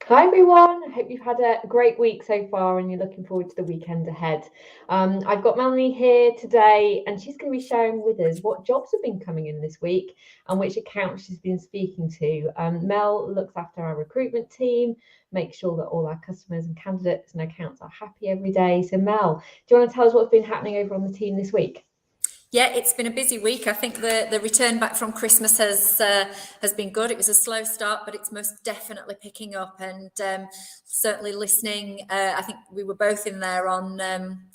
Hi everyone, I hope you've had a great week so far and you're looking forward to the weekend ahead. I've got Melanie here today and she's going to be sharing with us what jobs have been coming in this week and which accounts she's been speaking to. Mel looks after our recruitment team, makes sure that all our customers and candidates and accounts are happy every day. So Mel, do you want to tell us what's been happening over on the team this week? Yeah, it's been a busy week. I think the return back from Christmas has been good. It was a slow start, but it's most definitely picking up, and certainly listening. I think we were both in there on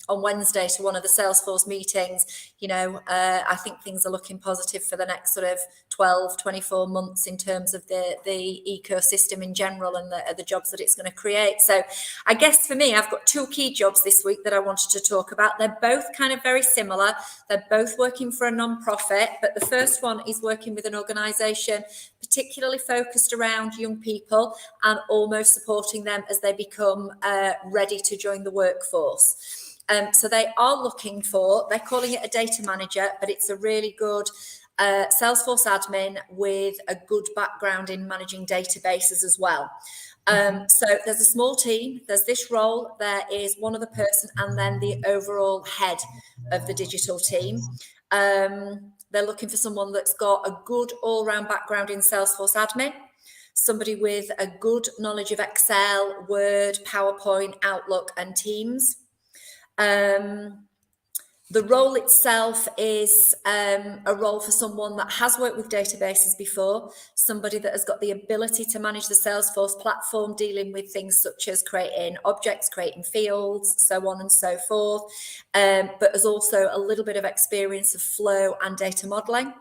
Wednesday to one of the Salesforce meetings. I think things are looking positive for the next sort of 12, 24 months in terms of the ecosystem in general and the jobs that it's going to create. So I guess for me, I've got two key jobs this week that I wanted to talk about. They're both kind of very similar. They're both working for a non-profit, but the first one is working with an organisation particularly focused around young people and almost supporting them as they become ready to join the workforce. So they are looking for, they're calling it a data manager, but it's a really good Salesforce admin with a good background in managing databases as well. So there's a small team, there's this role, there is one other person, and then the overall head of the digital team. They're looking for someone that's got a good all-round background in Salesforce admin, somebody with a good knowledge of Excel, Word, PowerPoint, Outlook, and Teams. The role itself is a role for someone that has worked with databases before, somebody that has got the ability to manage the Salesforce platform, dealing with things such as creating objects, creating fields, so on and so forth, but has also a little bit of experience of flow and data modeling.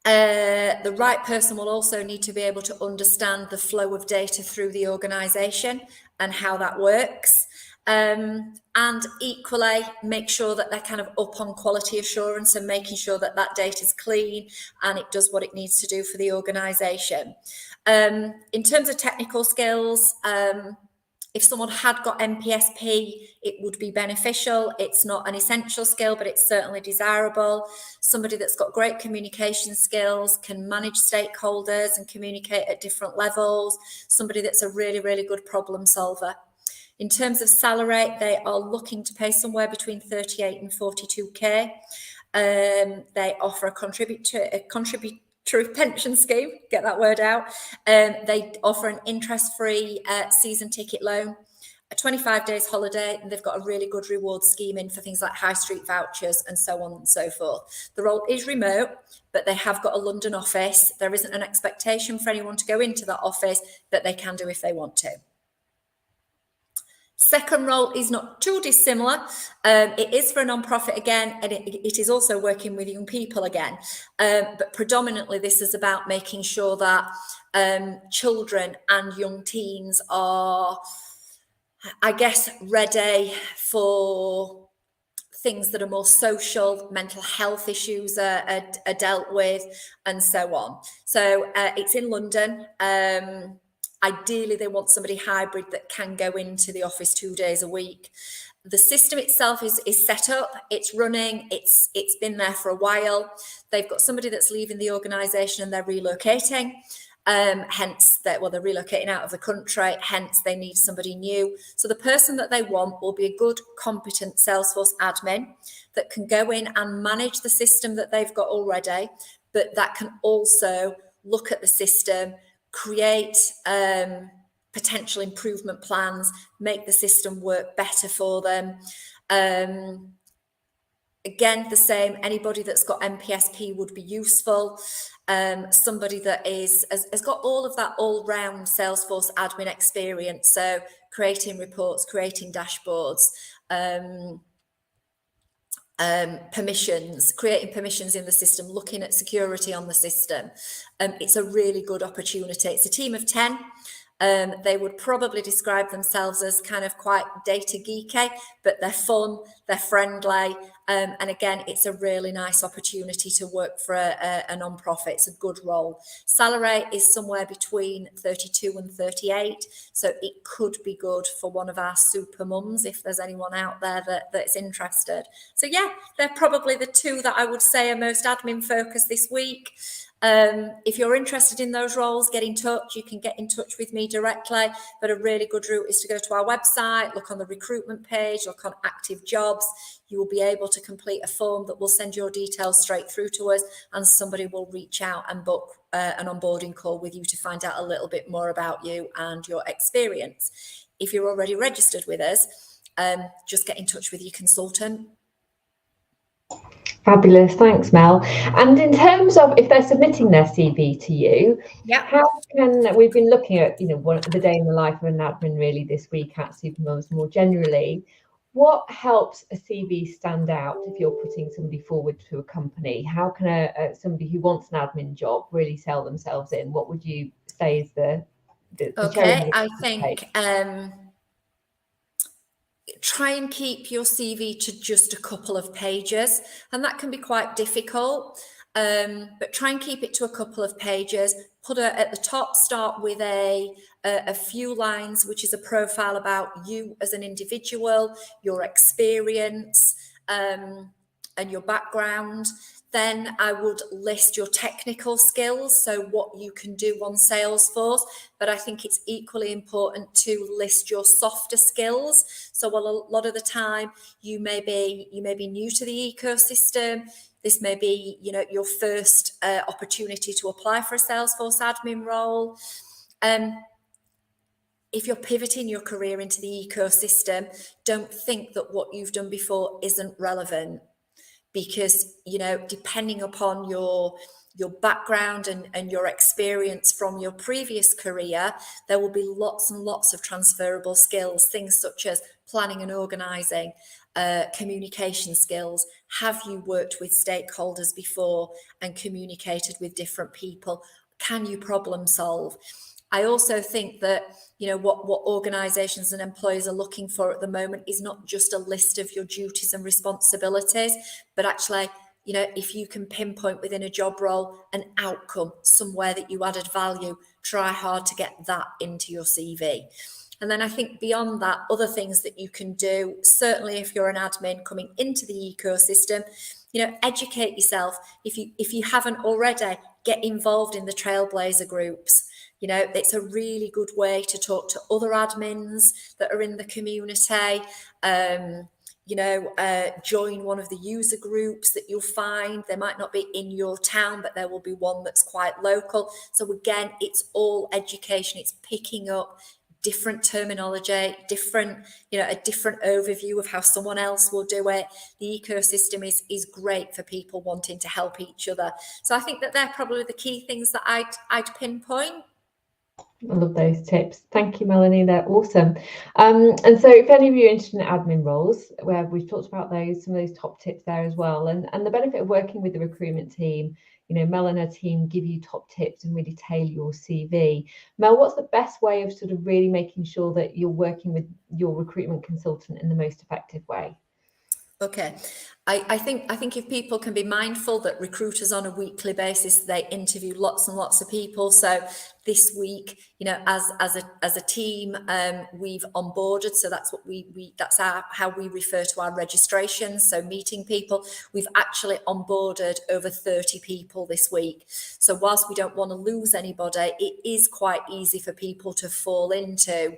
The right person will also need to be able to understand the flow of data through the organization and how that works. And equally make sure that they're kind of up on quality assurance and making sure that that data is clean and it does what it needs to do for the organization. In terms of technical skills, if someone had got MPSP, it would be beneficial. It's not an essential skill, but it's certainly desirable. Somebody that's got great communication skills, can manage stakeholders and communicate at different levels. Somebody that's a really, really good problem solver. In terms of salary, they are looking to pay somewhere between 38 and 42k. They offer a contributory pension scheme, get that word out. They offer an interest-free season ticket loan, a 25 days holiday, and they've got a really good reward scheme in for things like high street vouchers and so on and so forth. The role is remote, but they have got a London office. There isn't an expectation for anyone to go into that office, but they can do if they want to. Second role is not too dissimilar. It is for a non-profit again, and it is also working with young people again. But predominantly this is about making sure that children and young teens are, I guess, ready for things that are more social, mental health issues are dealt with, and so on. So it's in London. Ideally, they want somebody hybrid that can go into the office 2 days a week. The system itself is set up, it's running, it's been there for a while. They've got somebody that's leaving the organisation and they're relocating. Hence, they're relocating out of the country, hence they need somebody new. So the person that they want will be a good, competent Salesforce admin that can go in and manage the system that they've got already, but that can also look at the system, create potential improvement plans, make the system work better for them. Again, the same, anybody that's got MPSP would be useful. Somebody that has got all of that all-round Salesforce admin experience, so creating reports, creating dashboards, creating permissions in the system, looking at security on the system. It's a really good opportunity. It's a team of 10. They would probably describe themselves as kind of quite data geeky, but they're fun, they're friendly, and again, it's a really nice opportunity to work for a non-profit. It's a good role. Salary is somewhere between 32 and 38, so it could be good for one of our super mums if there's anyone out there that's interested. So yeah, they're probably the two that I would say are most admin focused this week. If you're interested in those roles, get in touch. You can get in touch with me directly, but a really good route is to go to our website, look on the recruitment page, look on active jobs. You will be able to complete a form that will send your details straight through to us, and somebody will reach out and book an onboarding call with you to find out a little bit more about you and your experience. If you're already registered with us, just get in touch with your consultant. Fabulous, thanks, Mel. And in terms of if they're submitting their CV to you, how can we've been looking at the day in the life of an admin really this week at Supermums more generally. What helps a CV stand out if you're putting somebody forward to a company? How can somebody who wants an admin job really sell themselves in? What would you say is the okay? I think try and keep your CV to just a couple of pages, and that can be quite difficult. But try and keep it to a couple of pages. Put at the top, start with a few lines, which is a profile about you as an individual, your experience, and your background. Then I would list your technical skills, so what you can do on Salesforce, but I think it's equally important to list your softer skills. So a lot of the time you may be new to the ecosystem. This may be, your first opportunity to apply for a Salesforce admin role. If you're pivoting your career into the ecosystem, don't think that what you've done before isn't relevant. Because, depending upon your background and your experience from your previous career, there will be lots and lots of transferable skills, things such as planning and organising, communication skills. Have you worked with stakeholders before and communicated with different people? Can you problem solve? I also think that, what organisations and employers are looking for at the moment is not just a list of your duties and responsibilities, but actually, if you can pinpoint within a job role an outcome, somewhere that you added value, try hard to get that into your CV. And then I think beyond that, other things that you can do, certainly if you're an admin coming into the ecosystem, educate yourself. If you haven't already, get involved in the Trailblazer groups. It's a really good way to talk to other admins that are in the community. Join one of the user groups that you'll find. They might not be in your town, but there will be one that's quite local. So again, it's all education. It's picking up different terminology, a different overview of how someone else will do it. The ecosystem is great for people wanting to help each other. So I think that they're probably the key things that I'd pinpoint. I love those tips. Thank you, Melonie. They're awesome. And so if any of you are interested in admin roles, where we've talked about some of those top tips there as well. And the benefit of working with the recruitment team, Mel and her team give you top tips and really tailor your CV. Mel, what's the best way of sort of really making sure that you're working with your recruitment consultant in the most effective way? Okay. I think if people can be mindful that recruiters on a weekly basis, they interview lots and lots of people. So this week, as a team, we've onboarded. So that's what that's how we refer to our registrations. So meeting people, we've actually onboarded over 30 people this week. So whilst we don't want to lose anybody, it is quite easy for people to fall into,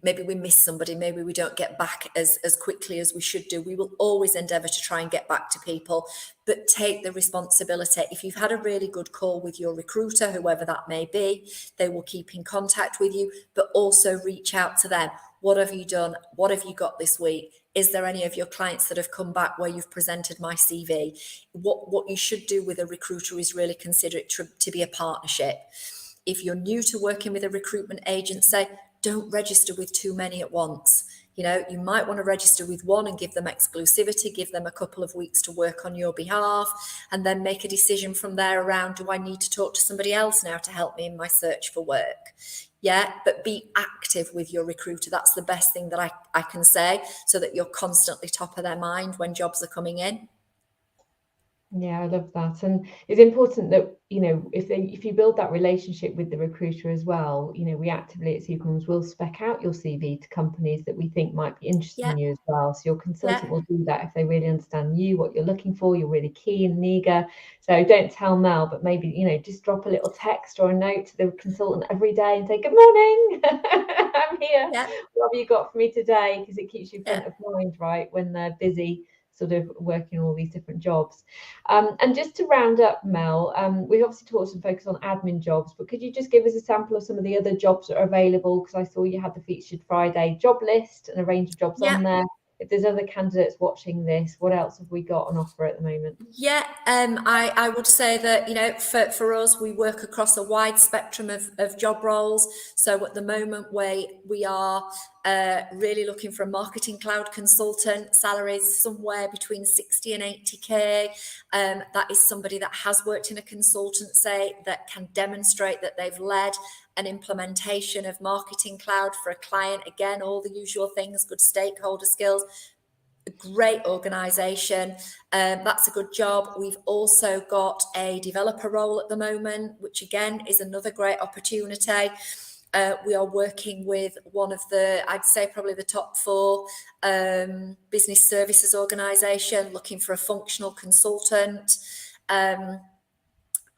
maybe we miss somebody, maybe we don't get back as quickly as we should do. We will always endeavour to try and get back to people, but take the responsibility. If you've had a really good call with your recruiter, whoever that may be, they will keep in contact with you, but also reach out to them. What have you done? What have you got this week? Is there any of your clients that have come back where you've presented my CV? What you should do with a recruiter is really consider it to be a partnership. If you're new to working with a recruitment agency, don't register with too many at once. You might want to register with one and give them exclusivity, give them a couple of weeks to work on your behalf, and then make a decision from there around, do I need to talk to somebody else now to help me in my search for work? Yeah, but be active with your recruiter. That's the best thing that I can say, so that you're constantly top of their mind when jobs are coming in. Yeah, I love that. And it's important that, you know, if you build that relationship with the recruiter as well, you know, we actively at Supermums will spec out your CV to companies that we think might be interested Yeah, in you as well. So your consultant yeah, will do that if they really understand you, what you're looking for, you're really keen and eager. So don't tell Mel, but maybe, you know, just drop a little text or a note to the consultant every day and say, "Good morning, I'm here. yeah, What have you got for me today?" Because it keeps you yeah. front of mind, right, when they're busy sort of working all these different jobs. And just to round up, Mel, we've obviously talked and focused on admin jobs, but could you just give us a sample of some of the other jobs that are available? Because I saw you had the Featured Friday job list and a range of jobs Yeah. on there. If there's other candidates watching this, what else have we got on offer at the moment? Yeah, I would say that, you know, for us, we work across a wide spectrum of job roles. So at the moment, we are really looking for a marketing cloud consultant, salaries somewhere between 60 and 80K. That is somebody that has worked in a consultancy, that can demonstrate that they've led an implementation of marketing cloud for a client. Again, all the usual things, good stakeholder skills, a great organisation. That's a good job. We've also got a developer role at the moment, which again is another great opportunity. We are working with one of the, I'd say probably the top 4 business services organisation, looking for a functional consultant.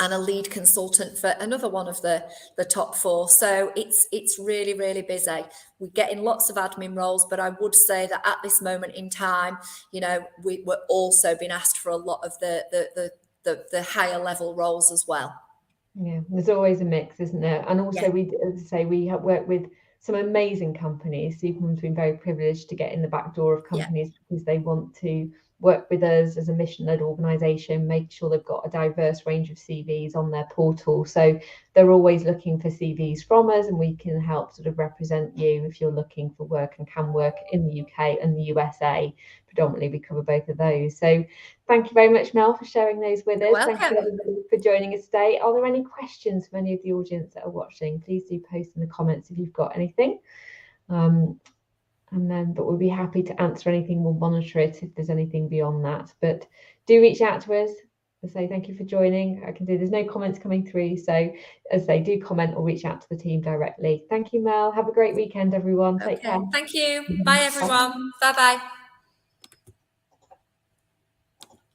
And a lead consultant for another one of the top 4. So it's really, really busy. We're getting lots of admin roles, but I would say that at this moment in time, you know, we're also being asked for a lot of the higher level roles as well. Yeah, there's always a mix, isn't there? And also, Yeah, as I say, we have worked with some amazing companies. Supermum's been very privileged to get in the back door of yeah. companies because they want to work with us as a mission-led organisation, make sure they've got a diverse range of CVs on their portal. So they're always looking for CVs from us, and we can help sort of represent you if you're looking for work and can work in the UK and the USA. Predominantly, we cover both of those. So thank you very much, Mel, for sharing those with You're us. Thank you, welcome. everybody, for joining us today. Are there any questions from any of the audience that are watching? Please do post in the comments if you've got anything. But we'll be happy to answer anything. We'll monitor it if there's anything beyond that. But do reach out to us. I say thank you for joining. I can do, there's no comments coming through. So as they do comment or reach out to the team directly. Thank you, Mel. Have a great weekend, everyone. Take care. Okay. Thank you. Bye, Bye. everyone. Bye-bye.